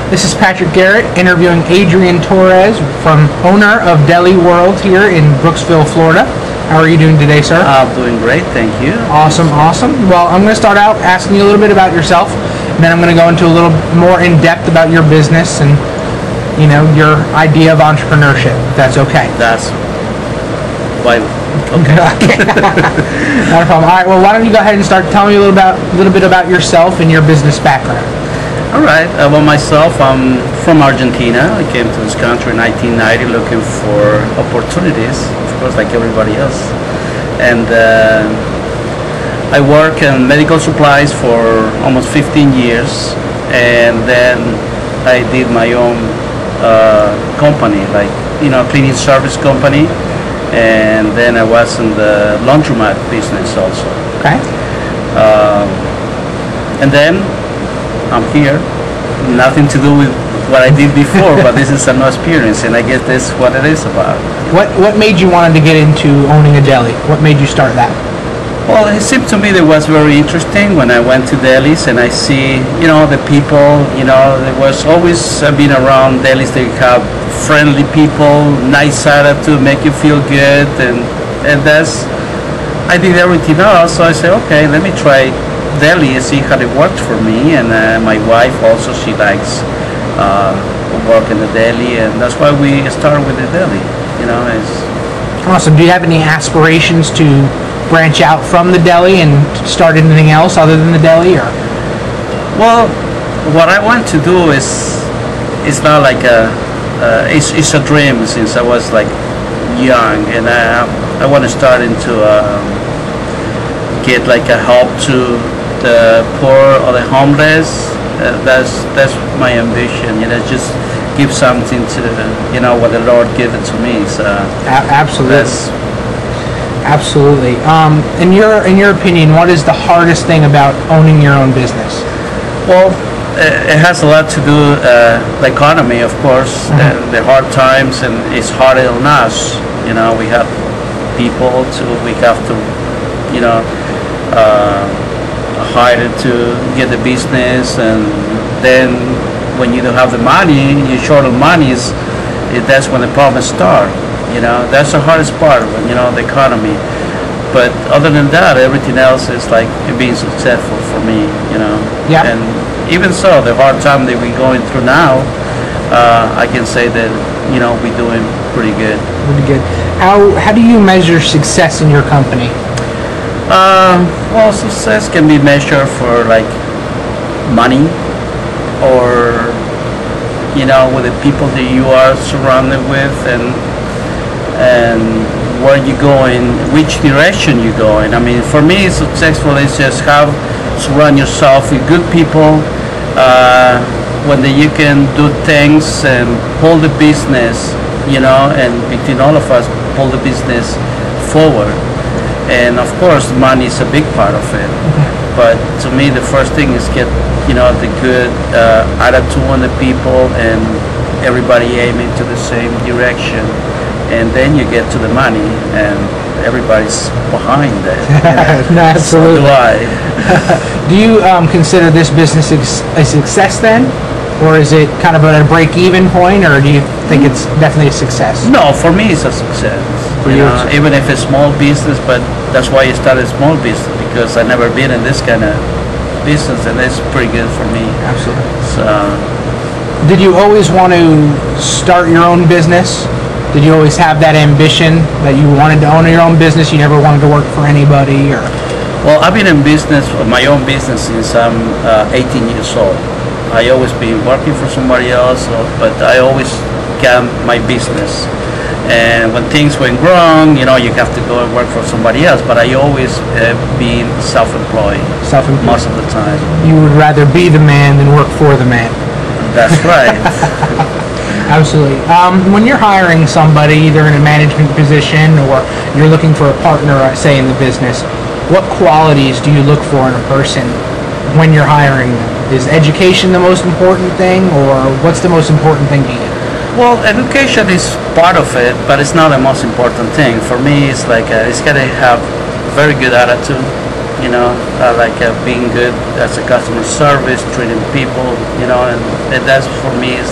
This is Patrick Garrett interviewing Adrian Torres, from owner of Deli World here in Brooksville, Florida. How are you doing today, sir? I'm doing great, thank you. Awesome, awesome. Well, I'm going to start out asking you a little bit about yourself, and then I'm going to go into a little more in depth about your business and, you know, your idea of entrepreneurship, if that's okay. That's why. Okay. Not a problem. All right. Well, why don't you go ahead and start telling me a little bit about yourself and your business background. All right. Well, myself, I'm from Argentina. I came to this country in 1990 looking for opportunities, of course, like everybody else. And I work in medical supplies for almost 15 years, and then I did my own company, like, you know, cleaning service company. And then I was in the laundromat business also. Okay. And then I'm here. Nothing to do with what I did before, but this is a new experience, and I guess that's what it is about. What made you want to get into owning a deli? What made you start that? Well, it seemed to me that was very interesting when I went to delis and I see, you know, the people, you know, there was always been around delis. They have friendly people, nice attitude, make you feel good, and that's, I did everything else, so I said, okay, let me try deli and see how it worked for me. And my wife also, she likes work in the deli, and that's why we started with the deli, you know. It's awesome. Do you have any aspirations to branch out from the deli and start anything else other than the deli, or? Well, what I want to do is, it's not like it's a dream since I was like young, and I want to start into get like a help to the poor or the homeless. That's my ambition, you know, just give something to, you know, what the Lord gave it to me. So absolutely. Absolutely. In your opinion, what is the hardest thing about owning your own business? Well, it has a lot to do the economy, of course, and the hard times, and it's harder on us. You know, we have people we have to, you know, hire to get the business, and then when you don't have the money, you're short of money. That's when the problems start. You know, that's the hardest part, you know, the economy. But other than that, everything else is like being successful for me, you know. Yeah. And even so, the hard time that we're going through now, I can say that, you know, we're doing pretty good. Pretty good. How do you measure success in your company? Well, success can be measured for like money, or, you know, with the people that you are surrounded with, and where you're going, which direction you're going. I mean, for me, successful is just surround yourself with good people, when you can do things and pull the business, you know, and between all of us, pull the business forward. And of course, money is a big part of it. But to me, the first thing is get, you know, the good attitude on the people, and everybody aiming to the same direction. And then you get to the money, and everybody's behind that. No, absolutely. So do I. Do you consider this business a success then? Or is it kind of at a break-even point, or do you think it's definitely a success? No, for me it's a success. For you, even if it's small business, but that's why I started small business, because I've never been in this kind of business, and it's pretty good for me. Absolutely. So, did you always want to start your own business? Did you always have that ambition that you wanted to own your own business? You never wanted to work for anybody, or? Well, I've been in business, my own business, since I'm 18 years old. I always been working for somebody else, but I always got my business. And when things went wrong, you know, you have to go and work for somebody else. But I always been self-employed. Self-employed. Most of the time. You would rather be the man than work for the man. That's right. Absolutely. When you're hiring somebody, either in a management position or you're looking for a partner, say, in the business, what qualities do you look for in a person when you're hiring them? Is education the most important thing, or what's the most important thing to you? Well, education is part of it, but it's not the most important thing. For me, it's like it's got to have very good attitude, like being good as a customer service, treating people, and that's for me is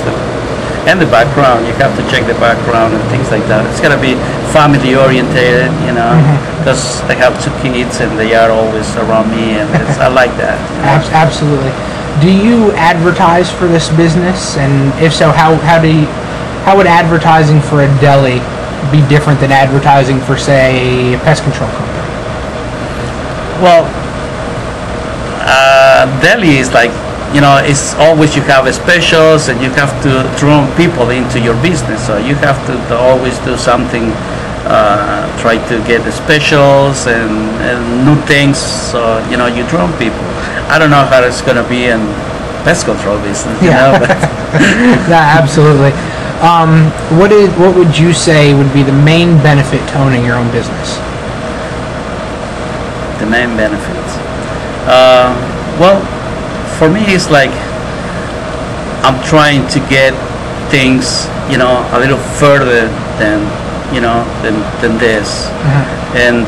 and the background. You have to check the background and things like that. It's gotta be family orientated, because I have 2 kids and they are always around me, and I like that. Absolutely. Do you advertise for this business? And if so, how would advertising for a deli be different than advertising for, say, a pest control company? Well, deli is like, it's always you have specials and you have to draw people into your business. So you have to always do something, try to get the specials and new things. So, you draw people. I don't know how it's going to be in pest control business, but Yeah, absolutely. What would you say would be the main benefit to owning your own business? The main benefits. Well, for me, it's like I'm trying to get things, a little further than, than this, and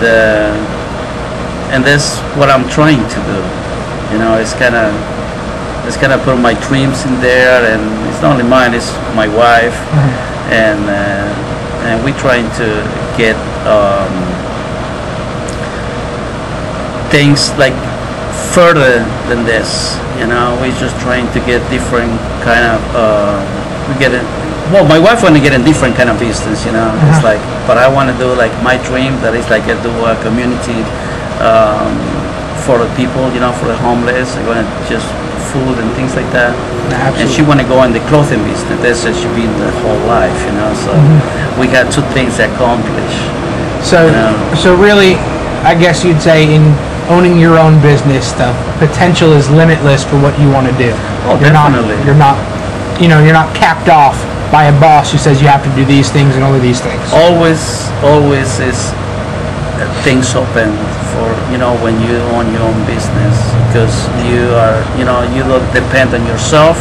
that's what I'm trying to do. It's kind of put my dreams in there, and it's not only mine; it's my wife, and we're trying to get things like further than this. We're just trying to get different kind of my wife want to get in different kind of business, it's like, but I want to do like my dream, that is like do a community for the people, for the homeless. I want to just food and things like that. Absolutely. And she want to go in the clothing business. That's what she been the whole life, so we got 2 things accomplished. So really, I guess you'd say in owning your own business, the potential is limitless for what you want to do. Oh, definitely. You're not capped off by a boss who says you have to do these things and only these things. Always is things open for, when you own your own business, because you are, you don't depend on yourself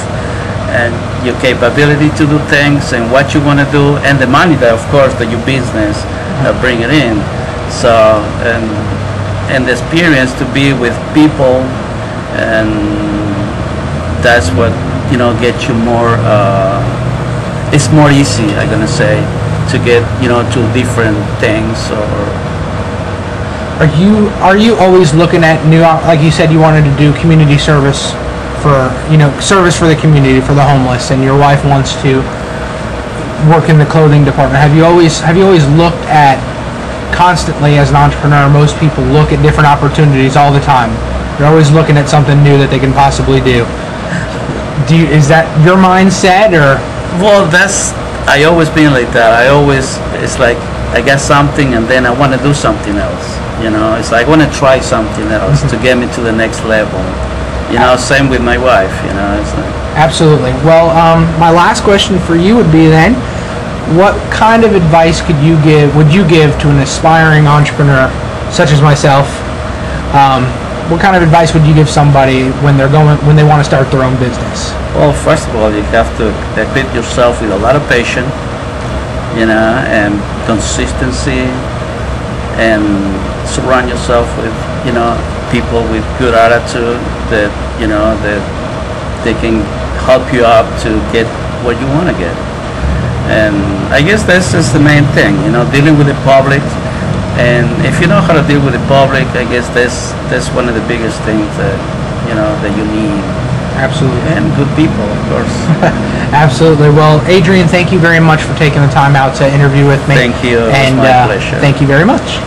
and your capability to do things and what you want to do, and the money that, of course, that your business bring it in. So, and the experience to be with people, and that's what gets you more. It's more easy, I'm gonna say, to get to different things. Or are you always looking at new? Like you said, you wanted to do community service for service for the community, for the homeless, and your wife wants to work in the clothing department. Have you always looked at? Constantly, as an entrepreneur, most people look at different opportunities all the time. They're always looking at something new that they can possibly do. Is that your mindset, or? Well, I always been like that. It's like I got something and then I want to do something else. It's like I want to try something else to get me to the next level. Same with my wife. It's like. Absolutely. Well, my last question for you would be then, what kind of advice would you give to an aspiring entrepreneur such as myself? What kind of advice would you give somebody when they want to start their own business? Well, first of all, you have to equip yourself with a lot of patience, and consistency, and surround yourself with people with good attitude that that they can help you out to get what you want to get. And I guess that's just the main thing, dealing with the public. And if you know how to deal with the public, I guess that's one of the biggest things that that you need. Absolutely. And good people, of course. Absolutely. Well, Adrian, thank you very much for taking the time out to interview with me. Thank you. And it was my pleasure. Thank you very much.